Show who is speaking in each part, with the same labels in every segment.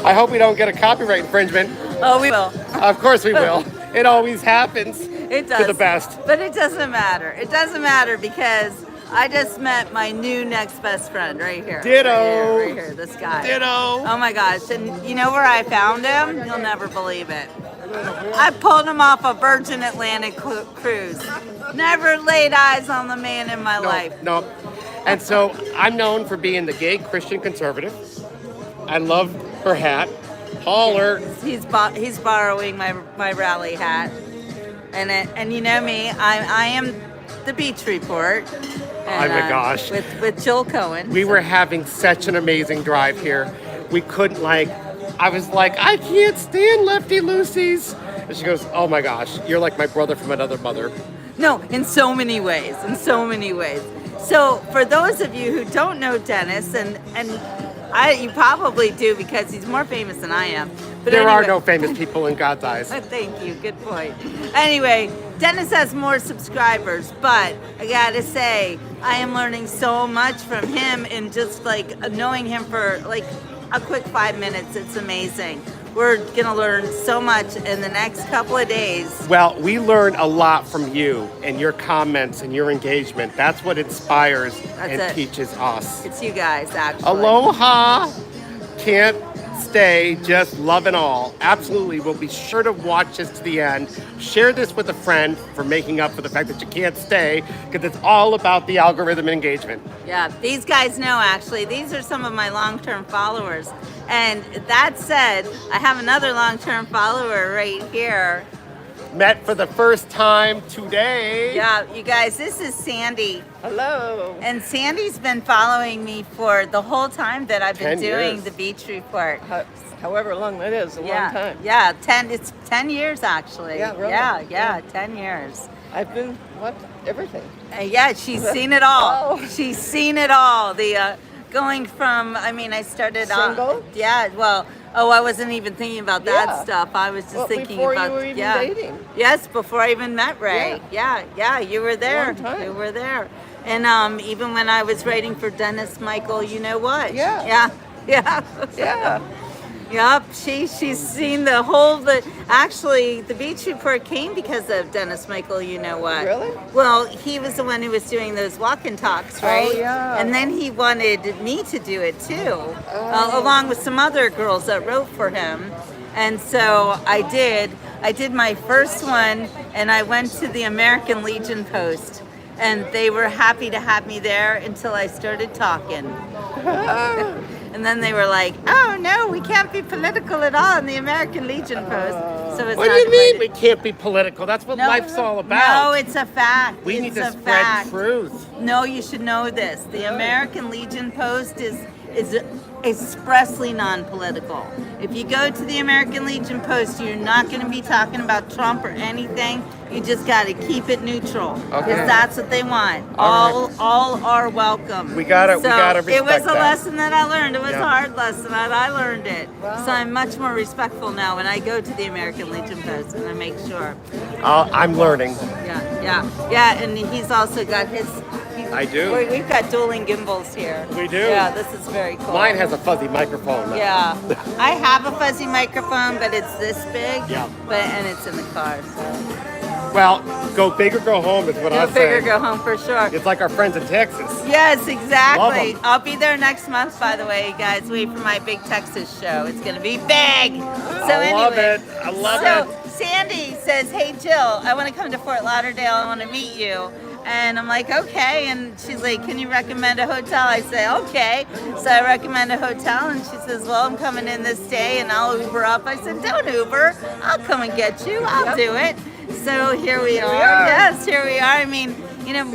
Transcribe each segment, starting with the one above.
Speaker 1: I hope we don't get a copyright infringement.
Speaker 2: Oh, we will.
Speaker 1: Of course we will. It always happens.
Speaker 2: It does.
Speaker 1: To the best.
Speaker 2: But it doesn't matter. It doesn't matter because I just met my new next best friend right here.
Speaker 1: Ditto.
Speaker 2: Right here, this guy.
Speaker 1: Ditto.
Speaker 2: Oh my gosh. And you know where I found him? You'll never believe it. I pulled him off a Virgin Atlantic cruise. Never laid eyes on the man in my life.
Speaker 1: No. And so I'm known for being the gay Christian conservative. I love her hat. Holler.
Speaker 2: He's borrowing my rally hat. And you know me, I am the Beach Report. And,
Speaker 1: Oh my gosh.
Speaker 2: With Jill Cohen.
Speaker 1: We were having such an amazing drive here. We couldn't I was like, I can't stand Lefty Lucy's. And she goes, oh my gosh, you're like my brother from another mother.
Speaker 2: No, in so many ways, So for those of you who don't know Dennis, and you probably do because he's more famous than I am. But
Speaker 1: There are
Speaker 2: anyway.
Speaker 1: no famous people in God's eyes.
Speaker 2: Thank you, good point. Anyway, Dennis has more subscribers, but I gotta say, I am learning so much from him and just knowing him for a quick 5 minutes. It's amazing. We're gonna learn so much in the next couple of days.
Speaker 1: Well, we learn a lot from you and your comments and your engagement. That's what inspires and teaches us.
Speaker 2: It's you guys, actually.
Speaker 1: Aloha! Can't stay, just love and all. Absolutely. We'll be sure to watch this to the end. Share this with a friend for making up for the fact that you can't stay, because it's all about the algorithm engagement.
Speaker 2: Yeah, these guys know, actually. These are some of my long-term followers. And that said, I have another long-term follower right here.
Speaker 1: Met for the first time today.
Speaker 2: Yeah, you guys, this is Sandy.
Speaker 3: Hello.
Speaker 2: And Sandy's been following me for the whole time that I've been
Speaker 1: 10
Speaker 2: doing
Speaker 1: years.
Speaker 2: the Beach Report.
Speaker 3: However long that is, a long time.
Speaker 2: Yeah, it's 10 years actually.
Speaker 3: Yeah, really?
Speaker 2: Yeah, 10 years.
Speaker 3: I've been, everything.
Speaker 2: Yeah, she's seen it all.
Speaker 3: Oh.
Speaker 2: She's seen it all. Going from, I started
Speaker 3: Single?
Speaker 2: I wasn't even thinking about that
Speaker 3: Yeah.
Speaker 2: stuff. I was just thinking
Speaker 3: before
Speaker 2: about
Speaker 3: you were even dating.
Speaker 2: Yes, before I even met Ray. Yeah, you were there.
Speaker 3: Long time.
Speaker 2: You were there. And even when I was writing for Dennis Michael, you know what?
Speaker 3: Yeah.
Speaker 2: Yeah. Yep, she's seen actually the Beach Report came because of Dennis Michael, you know what?
Speaker 3: Really?
Speaker 2: Well, he was the one who was doing those walk and talks, right?
Speaker 3: Oh, yeah.
Speaker 2: And then he wanted me to do it too, along with some other girls that wrote for him. And so I did my first one, and I went to the American Legion Post, and they were happy to have me there until I started talking. And then they were like, oh no, we can't be political at all in the American Legion Post. So it's
Speaker 1: What do you mean we can't be political? That's what life's all about.
Speaker 2: No, it's a fact.
Speaker 1: We need to
Speaker 2: It's a
Speaker 1: spread
Speaker 2: fact.
Speaker 1: truth.
Speaker 2: No, you should know this. The American Legion Post is expressly non-political. If you go to the American Legion Post, you're not going to be talking about Trump or anything. You just got to keep it neutral, because that's what they want. All are welcome.
Speaker 1: We gotta respect
Speaker 2: it was a
Speaker 1: that.
Speaker 2: lesson that I learned. It was a hard lesson, and I learned it.
Speaker 3: Wow.
Speaker 2: So I'm much more respectful now when I go to the American Legion Post, and I make sure.
Speaker 1: I'm learning.
Speaker 2: Yeah. And he's also got his.
Speaker 1: I do.
Speaker 2: We've got dueling gimbals here.
Speaker 1: We do.
Speaker 2: Yeah, this is very cool.
Speaker 1: Mine has a fuzzy microphone.
Speaker 2: Yeah, I have a fuzzy microphone, but it's this big.
Speaker 1: Yeah.
Speaker 2: And it's in the car. So.
Speaker 1: Well, go big or go home is what I
Speaker 2: Go
Speaker 1: say.
Speaker 2: big or go home for sure.
Speaker 1: It's like our friends in Texas.
Speaker 2: Yes, exactly.
Speaker 1: Love 'em.
Speaker 2: I'll be there next month, by the way, you guys. Wait for my big Texas show. It's going to be big.
Speaker 1: I love it. I love it.
Speaker 2: Sandy says, hey, Jill, I want to come to Fort Lauderdale. I want to meet you. And I'm like, okay. And she's like, can you recommend a hotel? I say, okay. So I recommend a hotel. And she says, well, I'm coming in this day and I'll Uber up. I said, don't Uber. I'll come and get you. I'll do it. So here we are. Yes, here we are. I mean,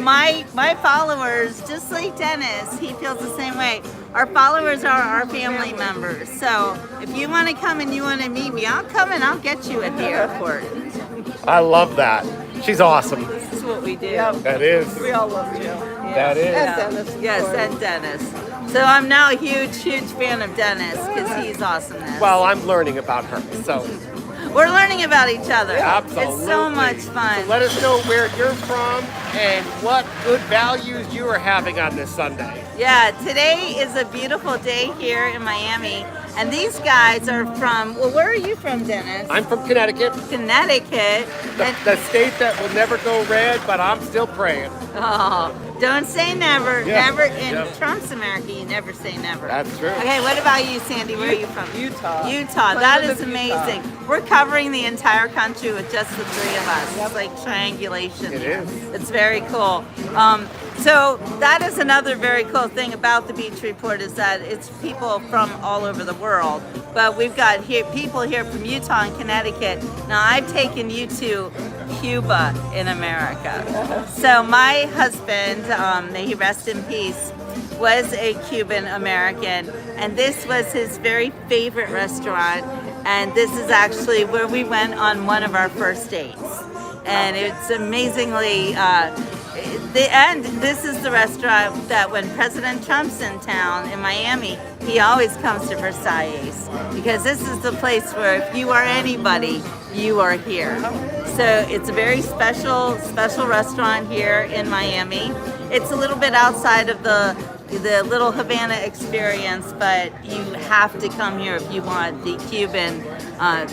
Speaker 2: my followers, just like Dennis, he feels the same way. Our followers are our family members. So if you want to come and you want to meet me, I'll come and I'll get you at the airport.
Speaker 1: I love that. She's awesome.
Speaker 2: This is what we do.
Speaker 1: That is.
Speaker 3: We all love Jill.
Speaker 1: That is.
Speaker 3: And Dennis, of
Speaker 2: Yes,
Speaker 3: course.
Speaker 2: and Dennis. So I'm now a huge fan of Dennis because he's awesomeness.
Speaker 1: Well, I'm learning about her. So
Speaker 2: We're learning about each other.
Speaker 1: Absolutely.
Speaker 2: It's so much fun.
Speaker 1: So let us know where you're from and what good values you are having on this Sunday.
Speaker 2: Yeah, today is a beautiful day here in Miami. And these guys are from, well, where are you from, Dennis?
Speaker 1: I'm from Connecticut,
Speaker 2: Connecticut.
Speaker 1: the state that will never go red, but I'm still praying.
Speaker 2: Oh, don't say never.
Speaker 1: Yeah.
Speaker 2: Never. In
Speaker 1: Yeah.
Speaker 2: Trump's America, you never say never.
Speaker 1: That's true.
Speaker 2: Okay, what about you, Sandy? Where are you from?
Speaker 3: Utah.
Speaker 2: Utah. That
Speaker 3: Planet
Speaker 2: is
Speaker 3: of Utah.
Speaker 2: amazing. We're covering the entire country with just the three of us. It's like triangulation.
Speaker 1: It
Speaker 2: here.
Speaker 1: is.
Speaker 2: It's very cool. So that is another very cool thing about the Beach Report is that it's people from all over the world. But we've got here people here from Utah and Connecticut. Now I've taken you to Cuba in America. So my husband, may he rest in peace, was a Cuban American, and this was his very favorite restaurant. And this is actually where we went on one of our first dates. And it's amazingly. This is the restaurant that when President Trump's in town in Miami, he always comes to Versailles because this is the place where if you are anybody, you are here. So it's a very special restaurant here in Miami. It's a little bit outside of the little Havana experience, but you have to come here if you want the Cuban, a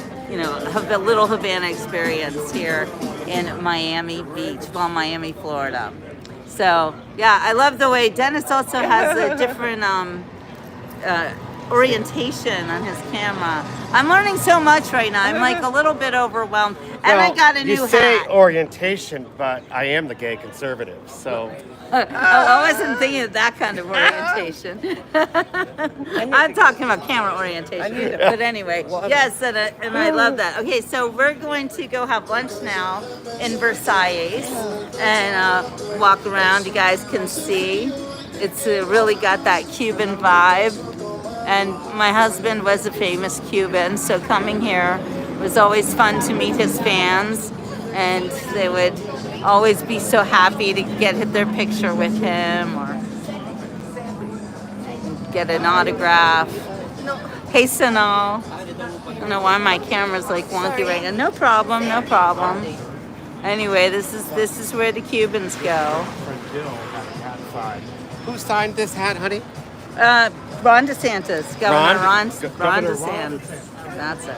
Speaker 2: little Havana experience here in Miami Beach, Miami, Florida. So yeah, I love the way Dennis also has a different orientation on his camera. I'm learning so much right now. I'm like a little bit overwhelmed, and I got a new
Speaker 1: You say
Speaker 2: hat.
Speaker 1: orientation, but I am the gay conservative, so.
Speaker 2: I wasn't thinking of that kind of orientation. I'm talking about camera orientation. But anyway, yes, and I love that. Okay, so we're going to go have lunch now in Versailles and walk around. You guys can see it's really got that Cuban vibe. And my husband was a famous Cuban, so coming here was always fun to meet his fans, and they would always be so happy to get their picture with him or get an autograph. Hey, Sanal. I don't know why my camera's like wonky right now. No problem, no problem. Anyway, this is where the Cubans go.
Speaker 1: Who signed this hat, honey?
Speaker 2: Ron DeSantis, Governor Ron
Speaker 1: Governor
Speaker 2: DeSantis. That's it.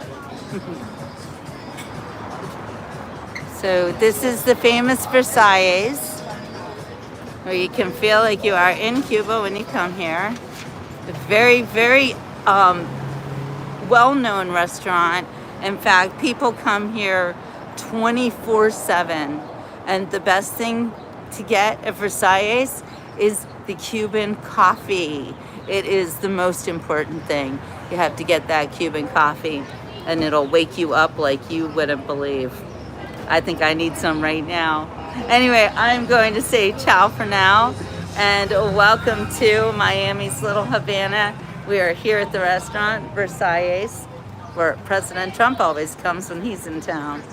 Speaker 2: So this is the famous Versailles, where you can feel like you are in Cuba when you come here. A very, very well-known restaurant. In fact, people come here 24/7. And the best thing to get at Versailles is the Cuban coffee. It is the most important thing. You have to get that Cuban coffee, and it'll wake you up like you wouldn't believe. I think I need some right now. Anyway, I'm going to say ciao for now, and welcome to Miami's Little Havana. We are here at the restaurant, Versailles, where President Trump always comes when he's in town.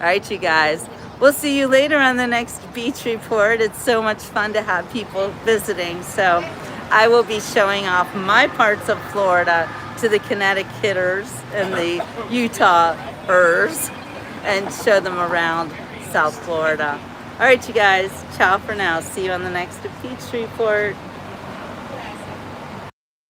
Speaker 2: All right, you guys. We'll see you later on the next Beach Report. It's so much fun to have people visiting. So I will be showing off my parts of Florida to the Connecticuters and the Utahers and show them around South Florida. All right, you guys. Ciao for now. See you on the next Beach Report.